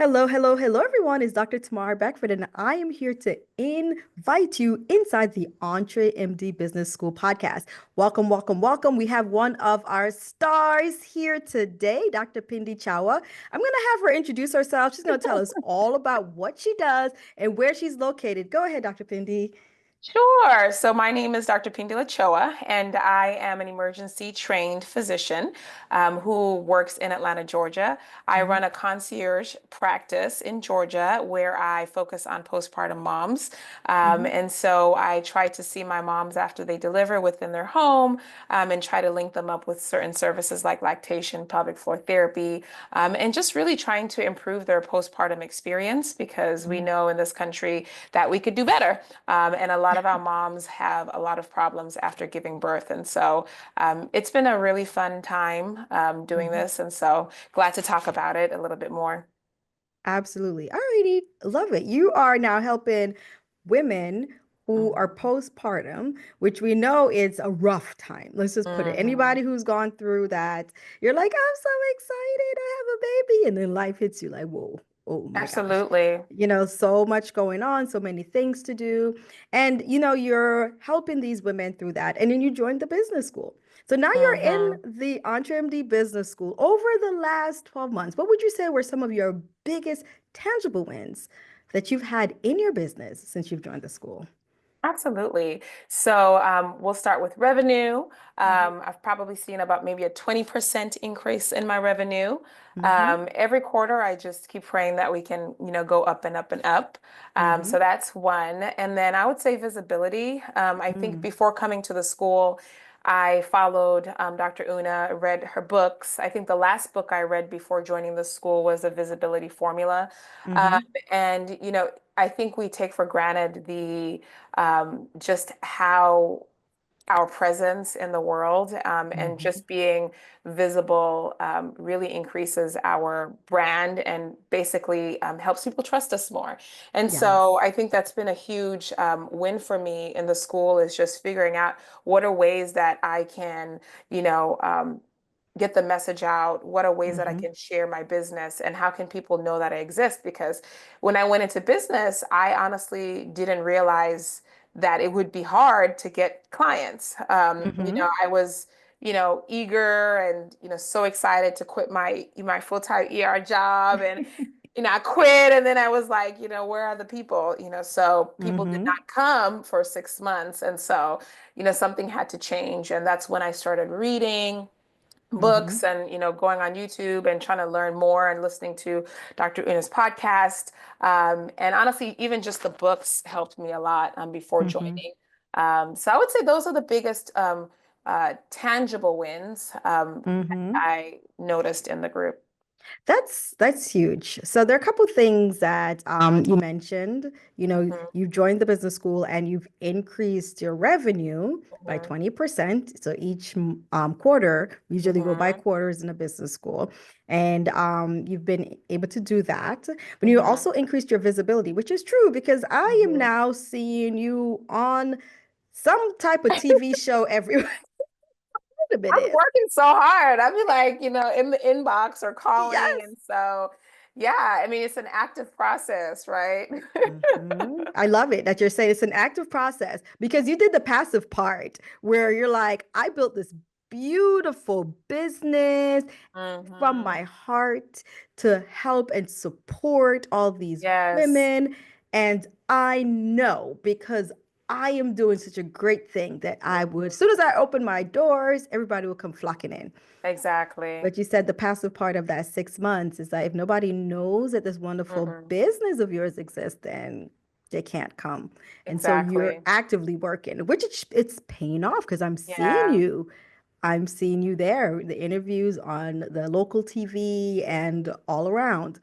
Hello, hello, hello, everyone. It's Dr. Tamar Beckford, and I am here to invite you inside the EntreMD Business School podcast. Welcome, welcome, welcome. We have one of our stars here today, Dr. Pindi Chowa. I'm going to have her introduce herself. She's going to tell us all about what she does and where she's located. Go ahead, Dr. Pindi. Sure. So my name is Dr. Phindile Chowa, and I am an emergency trained physician who works in Atlanta, Georgia. I Mhm, run a concierge practice in Georgia where I focus on postpartum moms. mhm, And so I try to see my moms after they deliver within their home and try to link them up with certain services like lactation, pelvic floor therapy, and just really trying to improve their postpartum experience because we mhm. know in this country that we could do better. And a lot of our moms have a lot of problems after giving birth. And so it's been a really fun time doing Mhm. this. And so glad to talk about it a little bit more. Absolutely. Alrighty. Love it. You are now helping women who are Mhm. postpartum, which we know is a rough time. Let's just put it. Mhm. Anybody who's gone through that, you're like, I'm so excited. I have a baby. And then life hits you like, whoa, oh my gosh. Absolutely. So much going on, so many things to do. And, you're helping these women through that. And then you joined the business school. So now you're in Mhm. the EntreMD Business School. Over the last 12 months, what would you say were some of your biggest tangible wins that you've had in your business since you've joined the school? Absolutely. So we'll start with revenue. Mhm, I've probably seen about maybe a 20% increase in my revenue. mhm, Every quarter, I just keep praying that we can, go up and up and up. So mhm, that's one. And then I would say visibility. I think mm. before coming to the school, I followed Dr. Una, read her books. I think the last book I read before joining the school was The Visibility Formula. Um, Mhm, and, I think we take for granted the just how our presence in the world and mhm. just being visible really increases our brand and basically helps people trust us more. And so Yes. I think that's been a huge win for me in the school is just figuring out what are ways that I can, you know, um, get the message out? What are ways that I Mhm, can share my business and how can people know that I exist? Because when I went into business, I honestly didn't realize that it would be hard to get clients. mhm. I was, eager and, so excited to quit my full-time ER job and I quit and then I was like, where are the people? So people did Mhm, not come for 6 months. And so, something had to change. And that's when I started reading mhm. books and going on YouTube and trying to learn more and listening to Dr. Una's podcast. And honestly, even just the books helped me a lot before Mhm, joining. So I would say those are the biggest tangible wins that mhm. I noticed in the group. That's huge. So there are a couple things that you mentioned. Mhm, You've joined the business school and you've increased your revenue by mhm, 20%. So each quarter, we usually go by mhm, quarters in a business school, and you've been able to do that. But you mhm, also increased your visibility, which is true because I am mhm. now seeing you on some type of TV show every a I'm minute. working so hard. I be like, in the inbox or calling. Yes. And so, yeah, I mean, it's an active process, right? I love it that you're saying it's an active process because you did the passive part where you're like, I built this beautiful business from Hmm. my heart to help and support all these Yes, women. And I know because I am doing such a great thing that I would, as hmm, soon as I open my doors, everybody will come flocking in. exactly. But you said the passive part of that 6 months is that if nobody knows that this wonderful Hmm. business of yours exists, then they can't come. And so you're Exactly. actively working, which it's paying off because I'm seeing Yeah. you. I'm seeing you there, the interviews on the local TV and all around.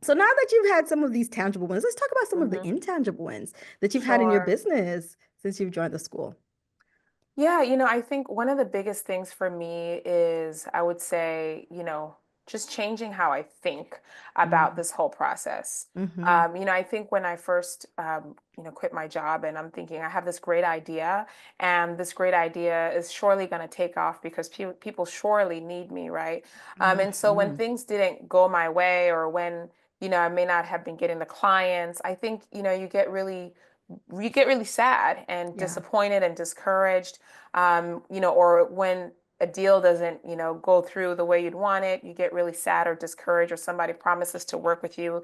So now that you've had some of these tangible wins, let's talk about some of the Hmm. intangible wins that you've had in your Sure. business since you've joined the school. Yeah, I think one of the biggest things for me is I would say, just changing how I think about this whole process. Mm-hmm. I think when I first, quit my job and I'm thinking I have this great idea and this great idea is surely going to take off because people surely need me, right? And so when Mm-hmm. things didn't go my way or when, I may not have been getting the clients. I think, you get really sad and Yeah. disappointed and discouraged, or when a deal doesn't, go through the way you'd want it, you get really sad or discouraged, or somebody promises to work with you.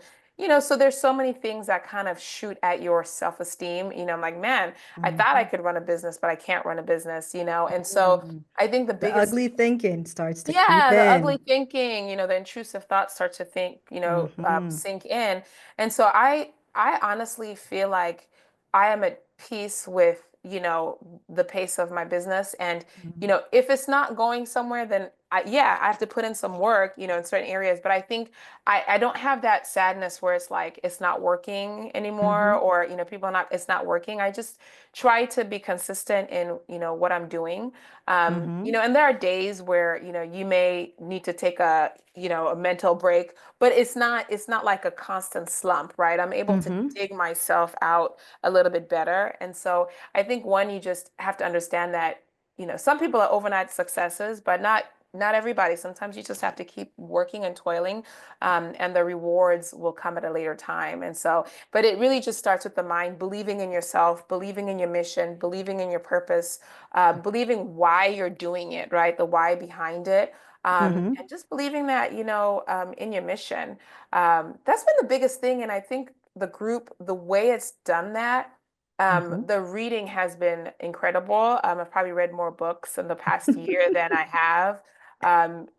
So there's so many things that kind of shoot at your self-esteem. I'm like, man, I thought I Mhm. could run a business, but I can't run a business, and so Mm. I think the The biggest ugly thinking starts to creep yeah, the ugly in. thinking, the intrusive thoughts start to Hmm. sink in. And so I honestly feel like I am at peace with, the pace of my business. And, if it's not going somewhere, then yeah, I have to put in some work, in certain areas. But I think I don't have that sadness where it's like it's not working anymore, Hmm. or, people are not, it's not working. I just try to be consistent in, what I'm doing. Hmm. And there are days where, you may need to take a mental break, but it's not like a constant slump, right? I'm able to Hmm. dig myself out a little bit better. And so I think one, you just have to understand that, some people are overnight successes, but not everybody. Sometimes you just have to keep working and toiling, and the rewards will come at a later time. And so, but it really just starts with the mind, believing in yourself, believing in your mission, believing in your purpose, believing why you're doing it, right? The why behind it. Hmm. And just believing that, in your mission. That's been the biggest thing. And I think the group, the way it's done that, Hmm. the reading has been incredible. I've probably read more books in the past year than I have,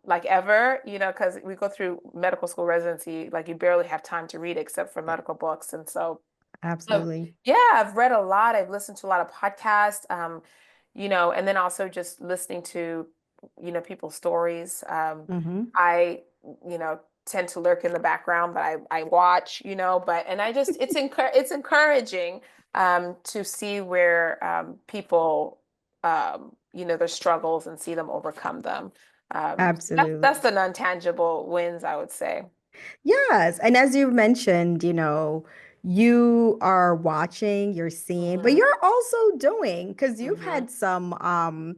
like ever, because we go through medical school residency, like you barely have time to read except for Yeah, medical books. And so, absolutely. yeah, I've read a lot. I've listened to a lot of podcasts, and then also just listening to, people's stories. Hmm. I, tend to lurk in the background, but I watch, and I just, it's encouraging, to see where, people, their struggles and see them overcome them. So that's Absolutely. the non-tangible wins, I would say. Yes. And as you mentioned, you are watching, you're seeing, but Hmm. you're also doing, because you've Hmm. had some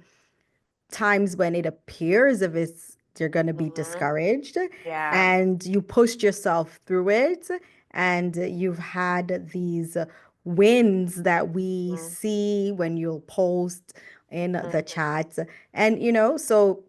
times when it appears if it's you're going to be Hmm. discouraged Yeah. and you pushed yourself through it and you've had these wins that we Hmm. see when you'll post in the Hmm. chat. And so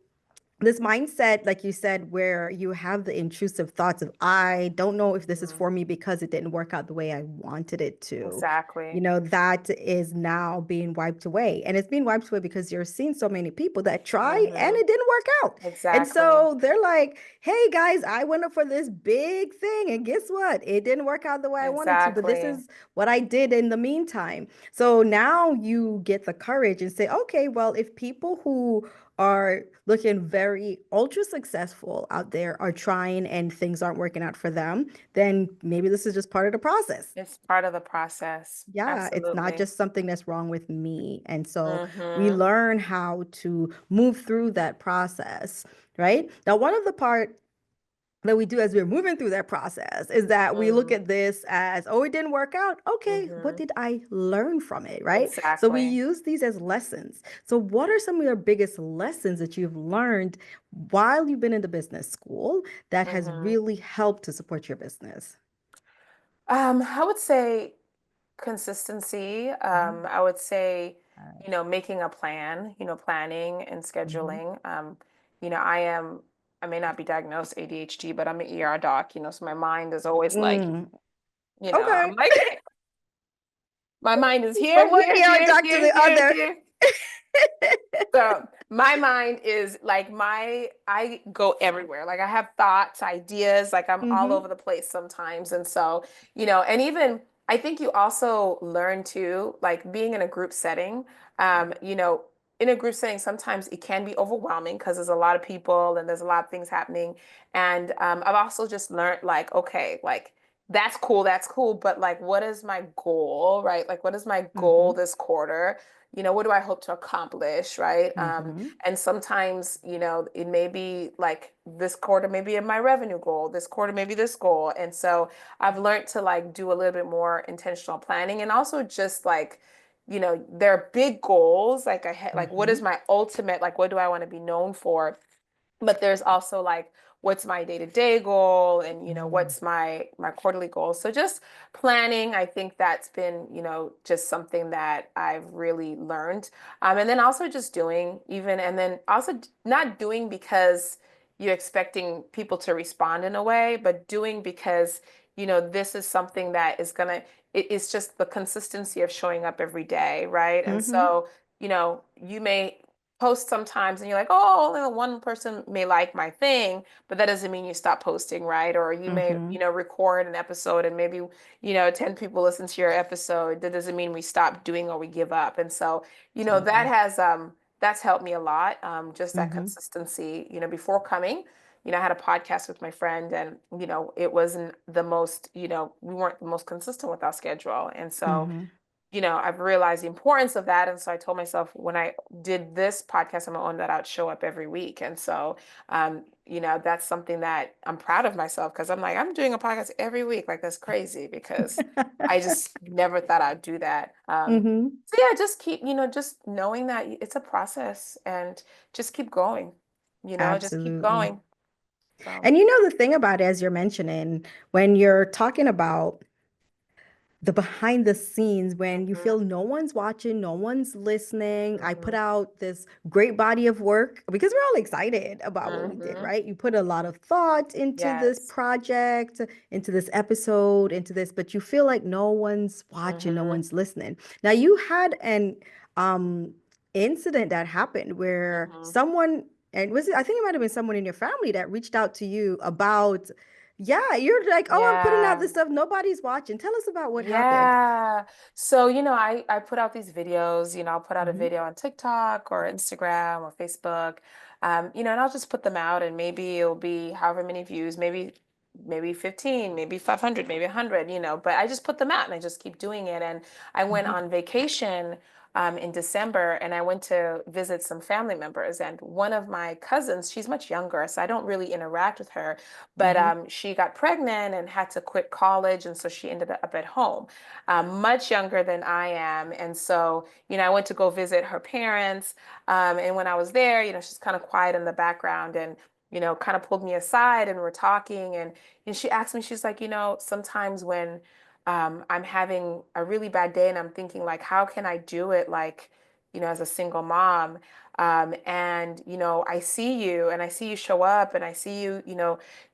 this mindset, like you said, where you have the intrusive thoughts of, I don't know if this is Hmm. for me because it didn't work out the way I wanted it to. Exactly. That is now being wiped away. And it's being wiped away because you're seeing so many people that try and Hmm. it didn't work out. And Exactly. so they're like, hey guys, I went up for this big thing. And guess what? It didn't work out the way I wanted to. But this Exactly. is what I did in the meantime. So now you get the courage and say, okay, well, if people who are looking very ultra successful out there are trying and things aren't working out for them, then maybe this is just part of the process. It's part of the process. Yeah, it's not Absolutely. just something that's wrong with me. And so we Hmm. learn how to move through that process, right? Now, one of the part that we do as we're moving through that process is that we look Hmm. at this as, oh, it didn't work out. Okay, what Hmm. did I learn from it, right? So we Exactly. use these as lessons. So, what are some of your biggest lessons that you've learned while you've been in the business school that has Hmm. really helped to support your business? I would say consistency. Mhm. I would say, Uh, making a plan, planning and mhm. scheduling. I may not be diagnosed ADHD, but I'm an ER doc, so my mind is always like, Mm, I'm okay. like, my mind is From here, one here, ER here, doc to here, the here, other. here. So my mind is like I go everywhere. Like I have thoughts, ideas, like I'm all Hmm. over the place sometimes. And so, and even I think you also learn to like being in a group setting, in a group setting, sometimes it can be overwhelming because there's a lot of people and there's a lot of things happening. And I've also just learned like, okay, like that's cool, but like what is my goal, right? Like what is my goal Hmm. this quarter? What do I hope to accomplish, right? Hmm. And sometimes, it may be like this quarter, maybe in my revenue goal, this quarter, maybe this goal. And so I've learned to like do a little bit more intentional planning and also just like, there are big goals. Like what is Hmm. my ultimate, like, what do I want to be known for? But there's also like, what's my day-to-day goal and, Mm-hmm. what's my quarterly goal. So just planning, I think that's been, just something that I've really learned. And then also just doing even, and then also not doing because you're expecting people to respond in a way, but doing because, this is something that is gonna, it's just the consistency of showing up every day, right? And Mm-hmm. so, you may post sometimes and you're like, oh, only one person may like my thing, but that doesn't mean you stop posting, right? Or you may, Mm-hmm. record an episode and maybe, 10 people listen to your episode. That doesn't mean we stop doing or we give up. And so, that Absolutely. has that's helped me a lot. Just that Mm-hmm. consistency, before coming. I had a podcast with my friend and, it wasn't the most, we weren't the most consistent with our schedule. And so, Mm-hmm. I've realized the importance of that. And so I told myself when I did this podcast on my own that I'd show up every week. And so, that's something that I'm proud of myself because I'm like, I'm doing a podcast every week. Like that's crazy because I just never thought I'd do that. Mm-hmm. So yeah, just keep, just knowing that it's a process and just keep going, just keep Absolutely. going. So, And you know the thing about it, as you're mentioning, when you're talking about the behind the scenes when you mhm, feel no one's watching, no one's listening. I put mhm, out this great body of work because we're all excited about what we did, mhm. right? You put a lot of thought into this Yes. project, into this episode, into this, but you feel like no one's watching, no Hmm. one's listening. Now you had an um incident that happened where Hmm. someone and was it, I think it might have been someone in your family that reached out to you about yeah, you're like, oh, I'm putting out Yeah. this stuff. Nobody's watching. Tell us about what happened. Yeah. So, I put out these videos, I'll put out a Hmm. video on TikTok or Instagram or Facebook. And I'll just put them out and maybe it'll be however many views, maybe 15, maybe 500, maybe 100, but I just put them out and I just keep doing it. And I went Hmm. on vacation in December and I went to visit some family members and one of my cousins, she's much younger, so I don't really interact with her. But Hmm. she got pregnant and had to quit college, and so she ended up at home, much younger than I am. And so, I went to go visit her parents. And when I was there, she's kind of quiet in the background and, kind of pulled me aside and we're talking. And she asked me, she's like, sometimes when I'm having a really bad day and I'm thinking, like, how can I do it, like, as a single mom? And, I see you and I see you show up and I see you,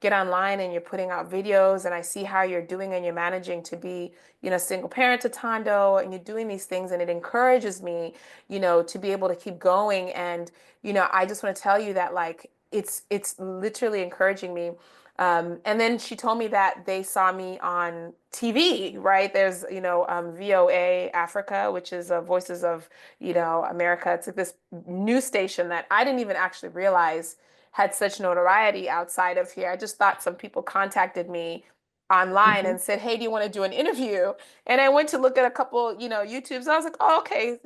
get online and you're putting out videos and I see how you're doing and you're managing to be, single parent to Tondo and you're doing these things and it encourages me, to be able to keep going. And, I just want to tell you that like it's literally encouraging me. And then she told me that they saw me on TV, right? There's, VOA Africa, which is Voices of, America. It's like this news station that I didn't even actually realize had such notoriety outside of here. I just thought some people contacted me online Hmm. and said, "Hey, do you want to do an interview?" And I went to look at a couple, YouTubes. I was like, "Oh, okay,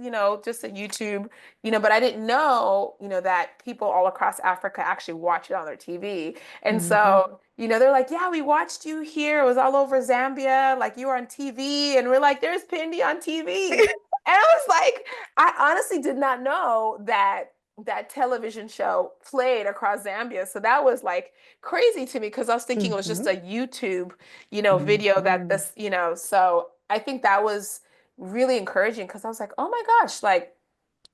just a YouTube, but I didn't know, that people all across Africa actually watch it on their TV." And Hmm. so, they're like, "Yeah, we watched you here. It was all over Zambia, like you were on TV." And we're like, "There's Pindi on TV." And I was like, I honestly did not know that that television show played across Zambia. So that was like crazy to me because I was thinking it was just Hmm. a YouTube, video that Hmm. this, so I think that was really encouraging because I was like, oh my gosh, like,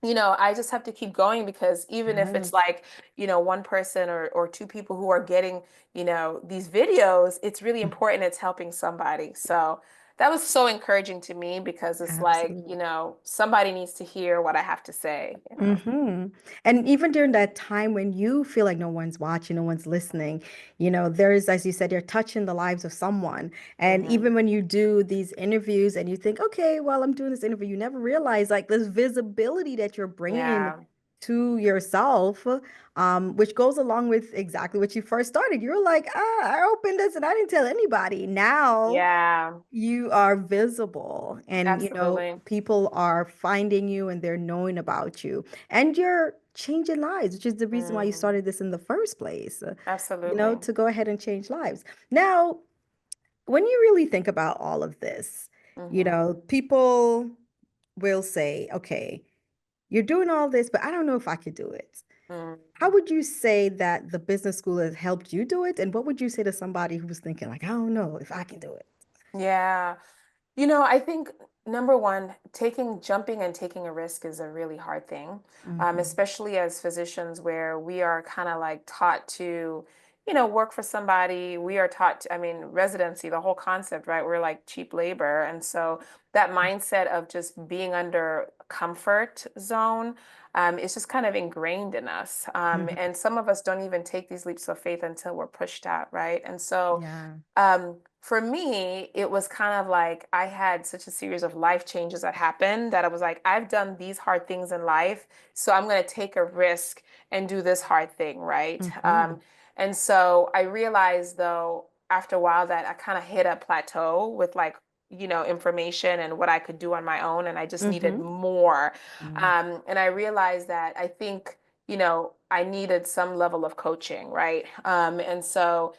I just have to keep going because even if it's Yes. like, one person or two people who are getting, these videos, it's really important. It's helping somebody. So that was so encouraging to me because it's like, Absolutely. somebody needs to hear what I have to say. Hmm. And even during that time when you feel like no one's watching, no one's listening, there's, as you said, you're touching the lives of someone. And Hmm. even when you do these interviews and you think, okay, well, I'm doing this interview, you never realize like this visibility that you're bringing Yeah. to yourself, which goes along with exactly what you first started. You're like, I opened this and I didn't tell anybody. Now, Yeah. you are visible and Absolutely. people are finding you and they're knowing about you and you're changing lives, which is the reason why you Mm, started this in the first place, absolutely. to go ahead and change lives. Now, when you really think about all of this, Hmm. people will say, okay, you're doing all this, but I don't know if I could do it. How Mm. would you say that the business school has helped you do it? And what would you say to somebody who was thinking, like, I don't know if I can do it? Yeah. I think number one, jumping and taking a risk is a really hard thing, Hmm. especially as physicians, where we are kind of like taught to, work for somebody. We are taught to, I mean, residency, the whole concept, right? We're like cheap labor. And so that mindset of just being under comfort zone, is just kind of ingrained in us. Hmm. And some of us don't even take these leaps of faith until we're pushed out, right? And so, Yeah. for me, it was kind of like I had such a series of life changes that happened that I was like, I've done these hard things in life, so I'm going to take a risk and do this hard thing, right? Hmm. And so I realized, though, after a while that I kind of hit a plateau with like, information and what I could do on my own, and I just needed Hmm. more. And I realized that I think, I needed some level of coaching, right? And so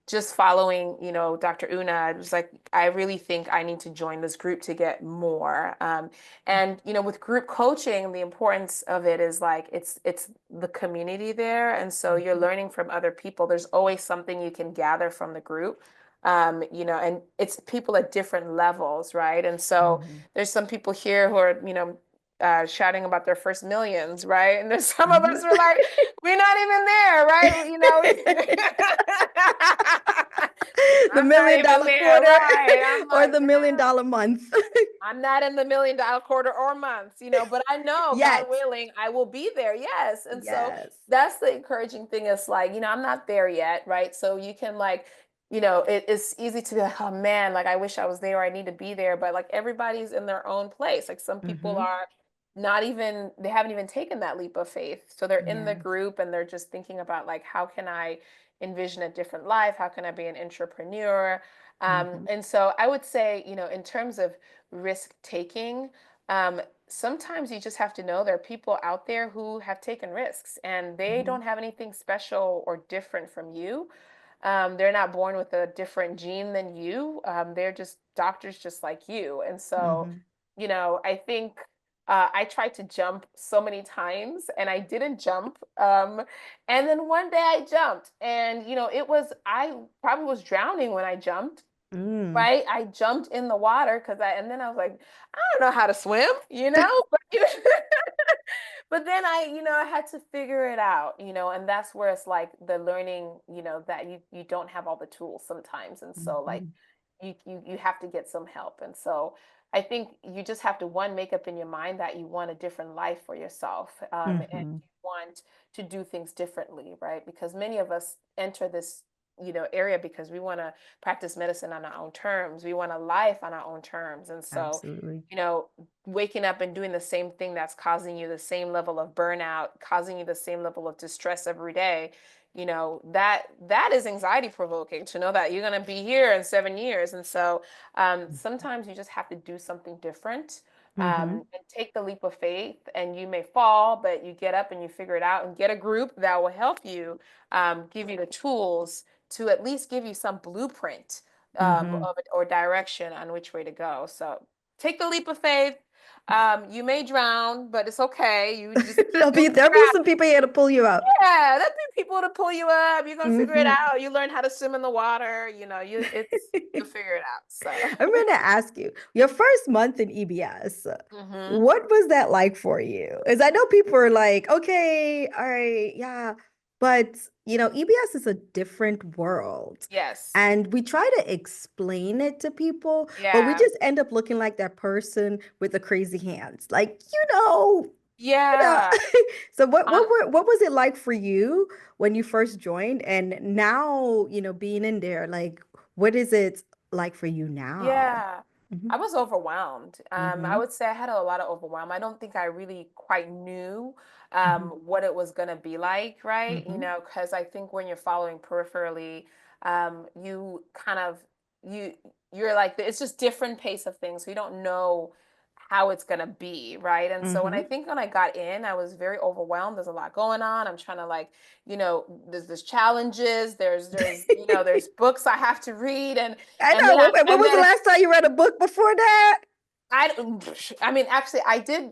just following, Dr. Una, I was like, I really think I need to join this group to get more. And with group coaching, the importance of it is like it's the community there, and so you're Hmm. learning from other people. There's always something you can gather from the group. And it's people at different levels, right? And so Hmm. there's some people here who are, shouting about their first millions, right? And there's some of us Hmm. who are like, we're not even there, right? The I'm not million even dollar there, quarter right? I'm or like, the $1 million month. I'm not in the $1 million quarter or months, but I know, God Yet. willing, I will be there. Yes. And so Yes. that's the encouraging thing. Is like, I'm not there yet, right? So you can like, it's easy to be like, oh man, like I wish I was there, or I need to be there. But like everybody's in their own place. Like some people Hmm. are not even, they haven't even taken that leap of faith. So they're in the Yes. group and they're just thinking about like, how can I envision a different life? How can I be an entrepreneur? Hmm. And so I would say, in terms of risk taking, sometimes you just have to know there are people out there who have taken risks and they Hmm. don't have anything special or different from you. They're not born with a different gene than you. They're just doctors just like you. And so, Hmm. I think I tried to jump so many times and I didn't jump. And then one day I jumped and, I probably was drowning when I jumped. Mm. Right? I jumped in the water and then I was like, I don't know how to swim, but, but then I had to figure it out, and that's where it's like the learning, that you don't have all the tools sometimes. And so like Hmm. you have to get some help. And so I think you just have to one make up in your mind that you want a different life for yourself, and Hmm. you want to do things differently, right? Because many of us enter this area because we want to practice medicine on our own terms. We want a life on our own terms. And so, Absolutely. you know, waking up and doing the same thing that's causing you the same level of burnout, causing you the same level of distress every day, that is anxiety provoking to know that you're going to be here in 7 years. And so sometimes you just have to do something different, Hmm. and take the leap of faith, and you may fall, but you get up and you figure it out and get a group that will help you, give you the tools to at least give you some blueprint, Hmm. of it, or direction on which way to go. So take the leap of faith. You may drown, but it's okay. You'll There'll figure be out. some people here to pull you up. Yeah, there'll be people to pull you up. You're gonna figure it Hmm. out. You learn how to swim in the water. You'll figure it out. So. I'm going to ask you, your first month in EBS, Hmm. what was that like for you? Because I know people are like, okay, all right, yeah. But, EBS is a different world. Yes. And we try to explain it to people, but we Yeah. just end up looking like that person with the crazy hands. Like, you know. Yeah. So what Um, what were what was it like for you when you first joined and now, being in there, like what is it like for you now? Yeah, Hmm. I was overwhelmed. I Hmm. would say I had a lot of overwhelm. I don't think I really quite knew Hmm. what it was going to be like, right? Hmm. Because I think when you're following peripherally, you kind of you you're like it's just different pace of things, so you don't know how it's going to be, right? And so Hmm. when I got in, I was very overwhelmed. There's a lot going on. I'm trying to like, there's challenges. There's books I have to read, I and know. then When was the last time you read a book before that? I mean, actually, I did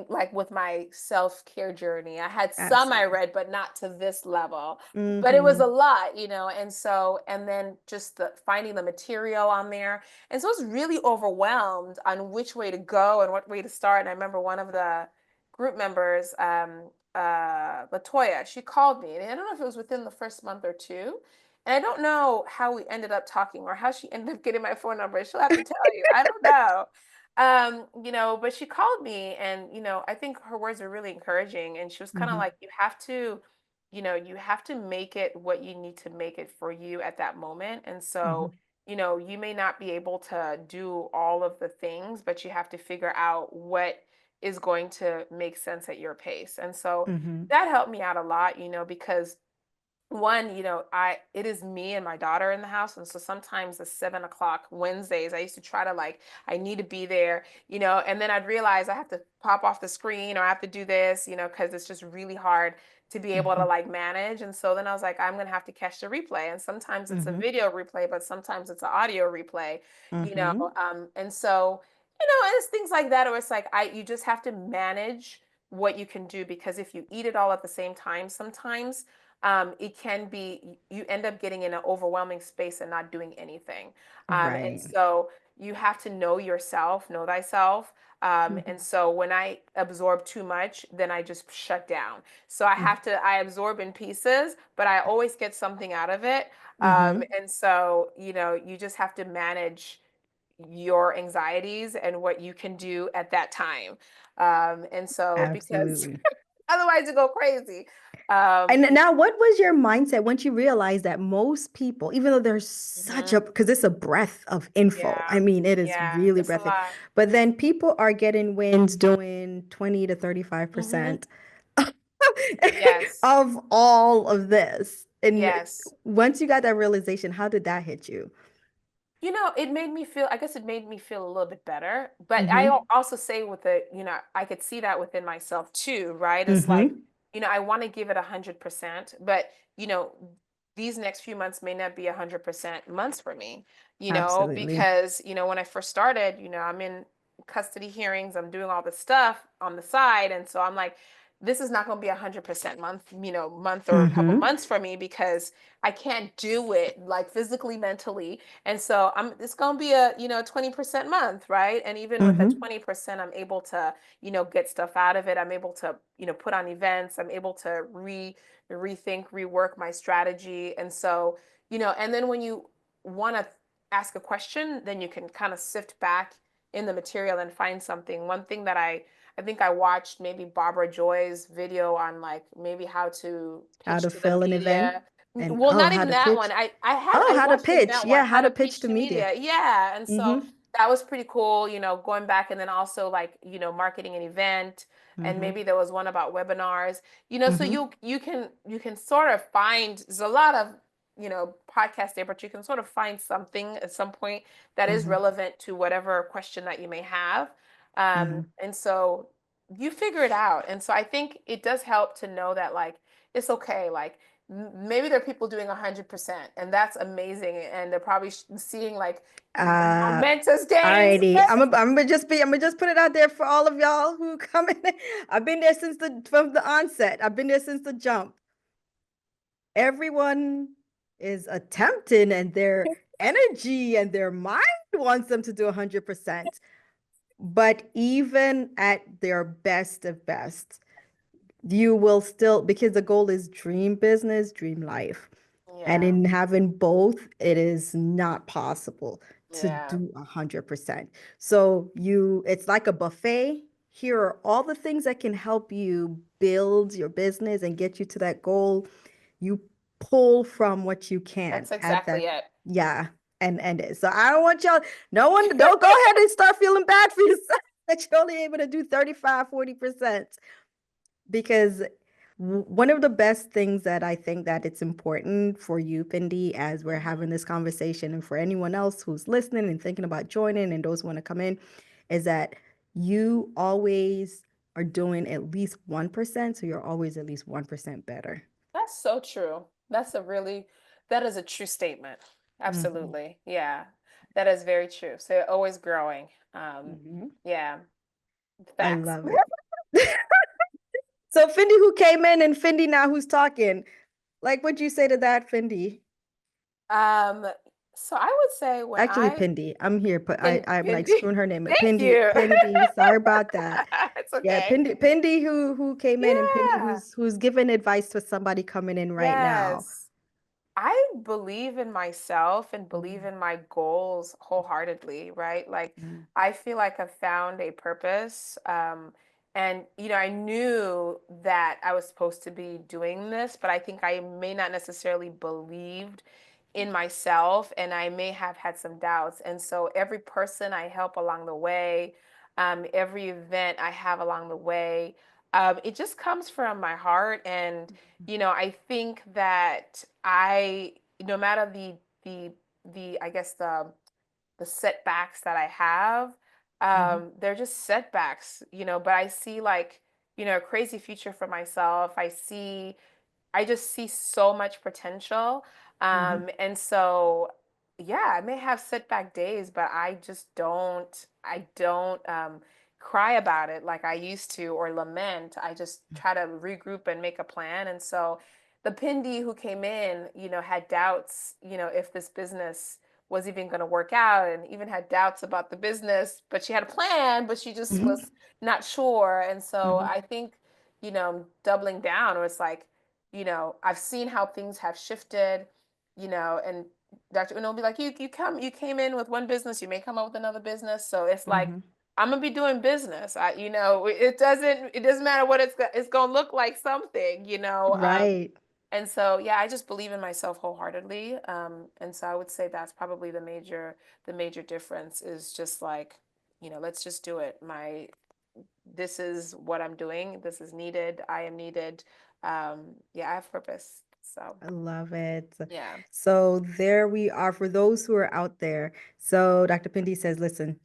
like with my self-care journey. I had some I Absolutely. read, but not to this level. But it was Mm-hmm. a lot, and so, and then just finding the material on there. And so I was really overwhelmed on which way to go and what way to start. And I remember one of the group members, Latoya, she called me, and I don't know if it was within the first month or two. And I don't know how we ended up talking or how she ended up getting my phone number. She'll have to tell you. I don't know. But she called me and, I think her words were really encouraging. And she was kind of Mm-hmm. like, you have to make it what you need to make it for you at that moment. And Mm-hmm. so, you may not be able to do all of the things, but you have to figure out what is going to make sense at your pace. And so Mm-hmm. that helped me out a lot, because one, it is me and my daughter in the house. And so sometimes the 7 o'clock Wednesdays, I used to try to like, I need to be there, and then I'd realize I have to pop off the screen or I have to do this, because it's just really hard to be able to Mm-hmm. like manage. And so then I was like, I'm gonna have to catch the replay. And sometimes it's a Mm-hmm. video replay, but sometimes it's an audio replay, Mm-hmm. and so, it's things like that, or it's like you just have to manage what you can do, because if you eat it all at the same time, sometimes it can be you end up getting in an overwhelming space and not doing anything. And Right. so you have to know yourself, know thyself. And so when I absorb too much, then I just shut down. So I absorb in pieces, but I always get something out of it. Mm-hmm. And so, you just have to manage your anxieties and what you can do at that time. And so, because Absolutely. otherwise you go crazy. And Um, now, what was your mindset once you realized that most people, even though there's such a, mhm. because it's a breadth of info, I Yeah. mean, it is Yeah. really It's a breathy, lot. but then people are getting wins doing 20 to Hmm. 35% Yes. of all of this. And Yes. once you got that realization, how did that hit you? It made me feel, I guess it made me feel a little bit better. But I Mm-hmm. also say with it, I could see that within myself too, right? It's like, Mm-hmm. I want to give it 100%, but, you know, these next few months may not be 100% months for me, Absolutely. because, when I first started, I'm in custody hearings, I'm doing all this stuff on the side. And so I'm like, this is not going to be 100% month or a couple Mm-hmm. months for me, because I can't do it like physically, mentally. And so it's going to be a, 20% month, right? And even with a Mm-hmm. 20%, I'm able to, get stuff out of it. I'm able to, put on events. I'm able to rethink, rework my strategy. And so, and then when you want to ask a question, then you can kind of sift back in the material and find something. One thing that I think I watched maybe Barbara Joy's video on like maybe how to How pitch to to the fill an event media. and Well, oh, not how even to that one. pitch. I Oh, how to watched in pitch. that one, Yeah, how how to to pitch pitch to to media. media. Yeah. And so Mm-hmm. that was pretty cool, going back, and then also like, marketing an event. And Mm-hmm. maybe there was one about webinars, so Mm-hmm. you can sort of find, there's a lot of, podcasts there, but you can sort of find something at some point that is Mm-hmm. relevant to whatever question that you may have. Mm-hmm. And so you figure it out. And so I think it does help to know that like it's okay. Like maybe there are people doing 100%, and that's amazing. And they're probably seeing like Uh, momentous gains. Alrighty. I'm gonna just put it out there for all of y'all who come in. I've been there from the onset. I've been there since the jump. Everyone is attempting and their energy and their mind wants them to do 100%. But even at their best of best, you will still, because the goal is dream business, dream life. And Yeah, in having both, it is not possible to yeah. do 100%. So it's like a buffet. Here are all the things that can help you build your business and get you to that goal. You pull from what you can That's at exactly that. it. Yeah. So I don't want y'all, no one, don't go ahead and start feeling bad for yourself that you're only able to do 35, 40%, because one of the best things that I think that it's important for you, Pindi, as we're Mhm. having this conversation, and for anyone else who's listening and thinking about joining and those who want to come in, is that you always are doing at least 1%. So you're always at least 1% better. That's so true. That is a true statement. Mhm. Absolutely. Yeah. That is very true. So always growing. Mhm. Yeah, I facts. love it. So Findy who came in and Findy now who's talking. Like what'd you say to that, Findy? Um, so I would say when Actually, I Pindy. I'm here, but I'm like Pindy, screwing her name. thank Pindy, you. Pindy. Sorry about that. It's Yeah, okay. Pindy who came in and Pindy Yeah. who's giving advice to somebody coming in right now. Yes. I believe in myself and believe Mhm. in my goals wholeheartedly, right? Like Mhm. I feel like I've found a purpose. And I knew that I was supposed to be doing this, but I think I may not necessarily believed in myself and I may have had some doubts. And so every person I help along the way, every event I have along the way, it just comes from my heart. And I think that no matter the I guess the setbacks that I have, Mhm. they're just setbacks, but I see like, a crazy future for myself. I just see so much potential. Mhm. And so, yeah, I may have setback days, but I don't cry about it like I used to or lament. I just try to regroup and make a plan. And so the Pindi who came in, had doubts, if this business was even going to work out and even had doubts about the business, but she had a plan, but she just Mhm. was not sure. And so Mhm. I think, doubling down, or it's like, I've seen how things have shifted, and Dr. Uno will be like, you came in with one business, you may come up with another business. So it's like, Mhm. I'm gonna be doing business. It doesn't matter what it's gonna look like something, Right. and so yeah, I just believe in myself wholeheartedly. And so I would say that's probably the major difference is just like, let's just do it. This is what I'm doing. This is needed. I am needed. Yeah, I have purpose. So, I love it. yeah. So there we are for those who are out there. So Dr. Pindy says, listen,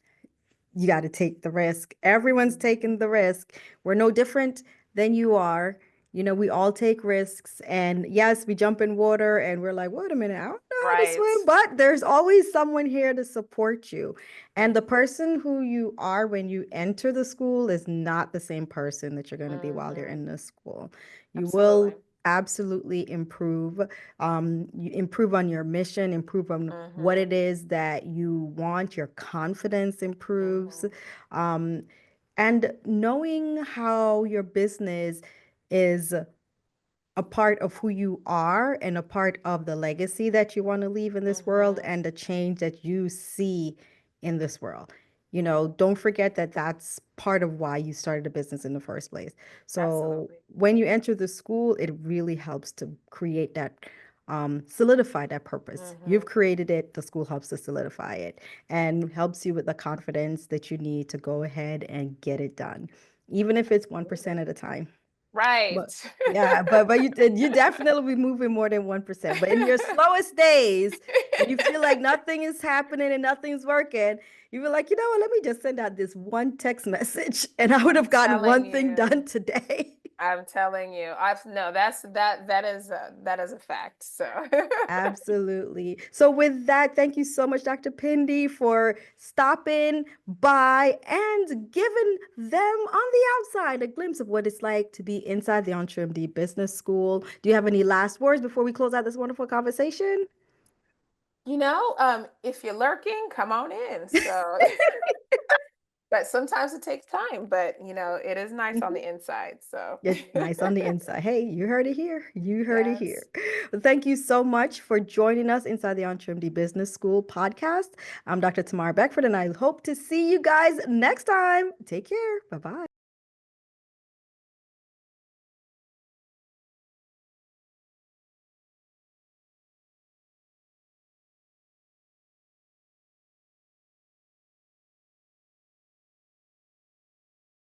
you got to take the risk. Everyone's taking Mhm. the risk. We're no different than you are. We all take risks. And yes, we jump in water and we're like, wait a minute, I don't know how to Right. swim, but there's always someone here to support you. And the Mhm. person who you are when you enter the school is not the same person that you're going to be while you're Mhm. in the school. You will Absolutely. absolutely improve. You improve on your mission, improve on what it Mhm. is that you want, your confidence improves. Mhm. Um, and knowing how your business is a part of who you are and a part of the legacy that you want to leave in this world Mhm. and the change that you see in this world. Mhm. Don't forget that that's part of why you started a business in the first place. So Absolutely. when you enter the school, it really helps to create that, solidify that purpose. You've Mhm. created it, the school helps to solidify it and helps you with the confidence that you need to go ahead and get it done, even if it's 1% Absolutely. at a time. Right. But yeah, but you definitely be moving more than 1%. But in your slowest days, when you feel like nothing is happening and nothing's working, you feel like, you know what, let me just send out this one text message and I would I'm have gotten telling one thing you. done today. I'm telling you. I've no, that is a fact. So Absolutely. So, with that, thank you so much, Dr. Pindy, for stopping by and giving them on the outside a glimpse of what it's like to be inside the EntreMD Business School. Do you have any last words before we close out this wonderful conversation? if you're lurking, come on in. So but sometimes it takes time, but it is nice on Mhm. the inside. So It's nice on the inside. Hey, you heard it here. You heard it here. yes. Well, thank you so much for joining us inside the EntreMD Business School podcast. I'm Dr. Tamara Beckford, and I hope to see you guys next time. Take care. Bye bye.